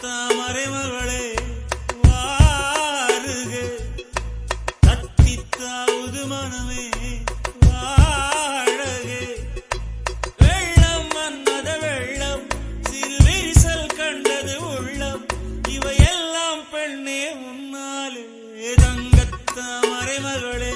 தங்கத்தாமரை மகளே வாருக, தத்தித்தாவது மனமே வாழக. வெள்ளம் மன்மத வெள்ளம், சிறு விரிசல் கண்டது உள்ளம், இவையெல்லாம் பெண்ணே உன்னாலே. தங்கத்தாமரை மகளே